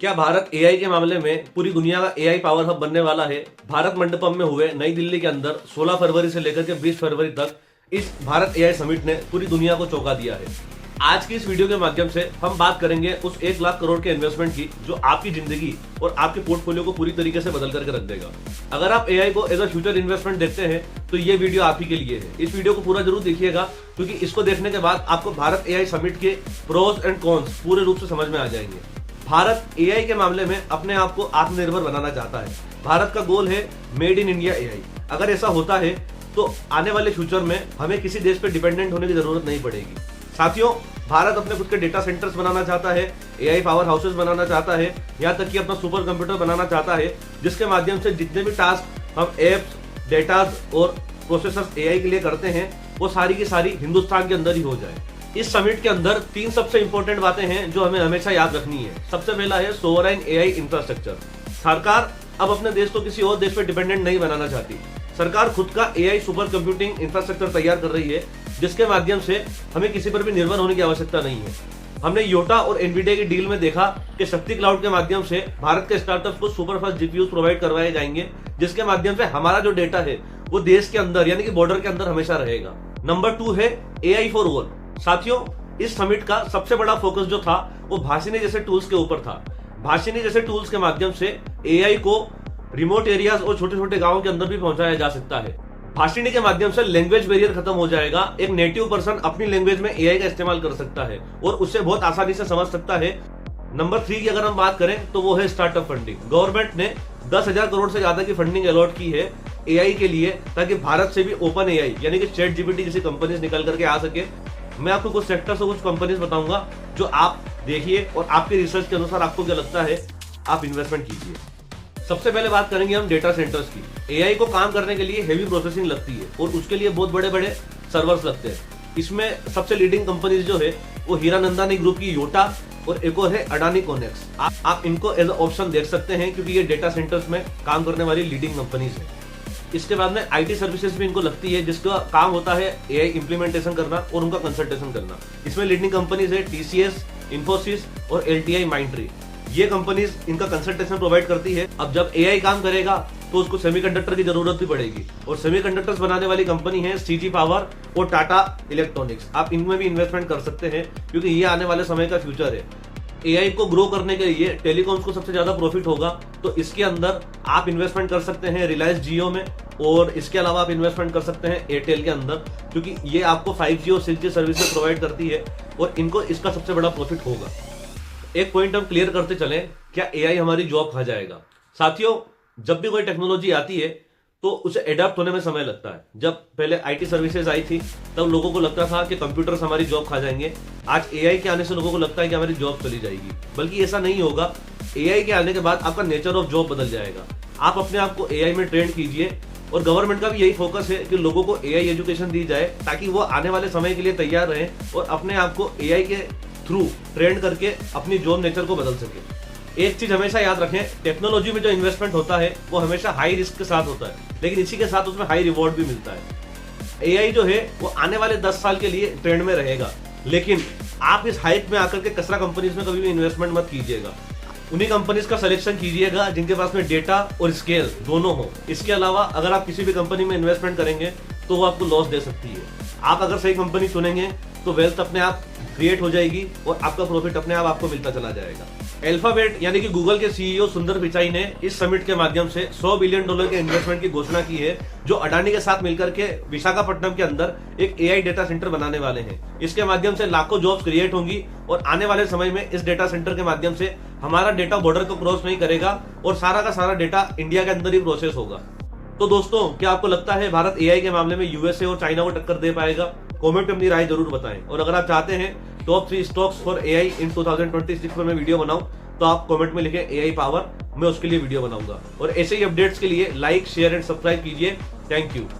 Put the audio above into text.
क्या भारत एआई के मामले में पूरी दुनिया का एआई पावर हब बनने वाला है? भारत मंडपम में हुए नई दिल्ली के अंदर 16 फरवरी से लेकर के 20 फरवरी तक इस भारत एआई समिट ने पूरी दुनिया को चौंका दिया है। आज की इस वीडियो के माध्यम से हम बात करेंगे उस 1 लाख करोड़ के इन्वेस्टमेंट की जो आपकी जिंदगी और आपके पोर्टफोलियो को पूरी तरीके से बदल करके रख देगा। अगर आप एआई को एज अ फ्यूचर इन्वेस्टमेंट देखते हैं तो ये वीडियो आप ही के लिए है। इस वीडियो को पूरा जरूर देखिएगा क्योंकि इसको देखने के बाद आपको भारत एआई समिट के प्रोज एंड कॉन्स पूरे रूप से समझ में आ जाएंगे। भारत एआई के मामले में अपने आप को आत्मनिर्भर बनाना चाहता है। भारत का गोल है मेड इन इंडिया एआई। अगर ऐसा होता है तो आने वाले फ्यूचर में हमें किसी देश पर डिपेंडेंट होने की जरूरत नहीं पड़ेगी। साथियों, भारत अपने खुद के डेटा सेंटर्स बनाना चाहता है, एआई पावर हाउसेस बनाना चाहता है, यहाँ तक कि अपना सुपर कंप्यूटर बनाना चाहता है जिसके माध्यम से जितने भी टास्क हम एप्स, डेटाज और प्रोसेसर्स एआई के लिए करते हैं वो सारी की सारी हिंदुस्तान के अंदर ही हो जाए। इस समिट के अंदर 3 सबसे इंपॉर्टेंट बातें हैं जो हमें हमेशा याद रखनी है। सबसे पहला है सोवरेन एआई इंफ्रास्ट्रक्चर। सरकार अब अपने देश को किसी और देश पे डिपेंडेंट नहीं बनाना चाहती। सरकार खुद का एआई सुपर कंप्यूटिंग इंफ्रास्ट्रक्चर तैयार कर रही है जिसके माध्यम से हमें किसी पर भी निर्भर होने की आवश्यकता नहीं है। हमने योटा और एनवीडिया की डील में देखा कि शक्ति क्लाउड के माध्यम से भारत के स्टार्टअप्स को सुपर फास्ट जीपीयू प्रोवाइड करवाए जाएंगे जिसके माध्यम से हमारा जो डेटा है वो देश के अंदर यानी कि बॉर्डर के अंदर हमेशा रहेगा। नंबर 2 है एआई फॉर ऑल। साथियों, इस समिट का सबसे बड़ा फोकस जो था वो भाषिनी जैसे टूल्स के ऊपर था। भाषिनी जैसे टूल्स के माध्यम से एआई को रिमोट एरियाज और छोटे छोटे गांवों के अंदर भी पहुंचाया जा सकता है। भाषिनी के माध्यम से लैंग्वेज बैरियर खत्म हो जाएगा। एक नेटिव पर्सन अपनी लैंग्वेज में एआई का इस्तेमाल कर सकता है और उससे बहुत आसानी से समझ सकता है। नंबर 3 की अगर हम बात करें तो वो है स्टार्टअप फंडिंग। गवर्नमेंट ने 10,000 करोड़ से ज्यादा की फंडिंग अलॉट की है एआई के लिए ताकि भारत से भी ओपन एआई यानी कि चैट जीपीटी जैसी कंपनीज निकल करके आ सके। मैं आपको कुछ सेक्टर्स और कुछ कंपनीज बताऊंगा जो आप देखिए और आपके रिसर्च के अनुसार आपको क्या लगता है आप इन्वेस्टमेंट कीजिए। सबसे पहले बात करेंगे हम डेटा सेंटर्स की। एआई को काम करने के लिए हेवी प्रोसेसिंग लगती है और उसके लिए बहुत बड़े बड़े सर्वर्स लगते हैं। इसमें सबसे लीडिंग कंपनीज जो है वो हीरानंदानी ग्रुप की योटा और एक और है अडानी कोनेक्स। आप इनको एज ऑप्शन देख सकते हैं क्योंकि ये डेटा सेंटर्स में काम करने वाली लीडिंग कंपनीज है। इसके बाद में आईटी सर्विसेज भी इनको लगती है जिसका काम होता है एआई इंप्लीमेंटेशन करना और उनका कंसल्टेशन करना। इसमें लीडिंग कंपनीज है टीसीएस, इन्फोसिस और एलटीआई माइंडट्री। ये कंपनीज इनका कंसल्टेशन प्रोवाइड करती है। अब जब एआई काम करेगा तो उसको सेमीकंडक्टर की जरूरत भी पड़ेगी और सेमीकंडक्टर्स बनाने वाली कंपनी है सीजी पावर और टाटा इलेक्ट्रॉनिक्स। आप इनमें भी इन्वेस्टमेंट कर सकते हैं क्योंकि ये आने वाले समय का फ्यूचर है। एआई को ग्रो करने के लिए टेलीकॉम्स को सबसे ज्यादा प्रॉफिट होगा तो इसके अंदर आप इन्वेस्टमेंट कर सकते हैं रिलायंस जियो में और इसके अलावा आप इन्वेस्टमेंट कर सकते हैं एयरटेल के अंदर क्योंकि ये आपको 5G और 6G सर्विसेज प्रोवाइड करती है और इनको इसका सबसे बड़ा प्रॉफिट होगा। एक पॉइंट हम क्लियर करते चलें, क्या एआई हमारी जॉब खा जाएगा? साथियों, जब भी कोई टेक्नोलॉजी आती है तो उसे एडेप्ट होने में समय लगता है। जब पहले आईटी सर्विसेज आई थी तब लोगों को लगता था कि कंप्यूटर्स हमारी जॉब खा जाएंगे। आज एआई के आने से लोगों को लगता है कि हमारी जॉब चली जाएगी, बल्कि ऐसा नहीं होगा। एआई के आने के बाद आपका नेचर ऑफ जॉब बदल जाएगा। आप अपने आप को एआई में ट्रेन कीजिए और गवर्नमेंट का भी यही फोकस है कि लोगों को एआई एजुकेशन दी जाए ताकि वो आने वाले समय के लिए तैयार रहें और अपने आप को एआई के थ्रू ट्रेंड करके अपनी जॉब नेचर को बदल सके। एक चीज हमेशा याद रखें, टेक्नोलॉजी में जो इन्वेस्टमेंट होता है वो हमेशा हाई रिस्क के साथ होता है लेकिन इसी के साथ उसमें हाई रिवॉर्ड भी मिलता है। एआई जो है वो आने वाले 10 साल के लिए ट्रेंड में रहेगा लेकिन आप इस हाइप में आकर के कचरा कंपनीज में कभी भी इन्वेस्टमेंट मत कीजिएगा। उन्हीं कंपनीज का सिलेक्शन कीजिएगा जिनके पास में डेटा और स्केल दोनों हो। इसके अलावा अगर आप किसी भी कंपनी में इन्वेस्टमेंट करेंगे तो वो आपको लॉस दे सकती है। आप अगर सही कंपनी चुनेंगे तो वेल्थ अपने आप क्रिएट हो जाएगी और आपका प्रॉफिट अपने आप आपको मिलता चला जाएगा। अल्फाबेट यानी कि गूगल के सीईओ सुंदर पिचाई ने इस समिट के माध्यम से $100 बिलियन के इन्वेस्टमेंट की घोषणा की है जो अडानी के साथ मिलकर के विशाखापट्टनम के अंदर एक एआई डेटा सेंटर बनाने वाले हैं। इसके माध्यम से लाखों जॉब्स क्रिएट होंगी और आने वाले समय में इस डेटा सेंटर के माध्यम से हमारा डेटा बॉर्डर को क्रॉस नहीं करेगा और सारा का सारा डेटा इंडिया के अंदर ही प्रोसेस होगा। तो दोस्तों, क्या आपको लगता है भारत एआई के मामले में यूएसए और चाइना को टक्कर दे पाएगा? कमेंट में अपनी राय जरूर बताएं और अगर आप चाहते हैं टॉप 3 स्टॉक्स फॉर एआई इन 2026 पर मैं वीडियो बनाऊं तो आप कमेंट में लिखें एआई पावर, मैं उसके लिए वीडियो बनाऊंगा। और ऐसे ही अपडेट्स के लिए लाइक, शेयर एंड सब्सक्राइब कीजिए। Thank you.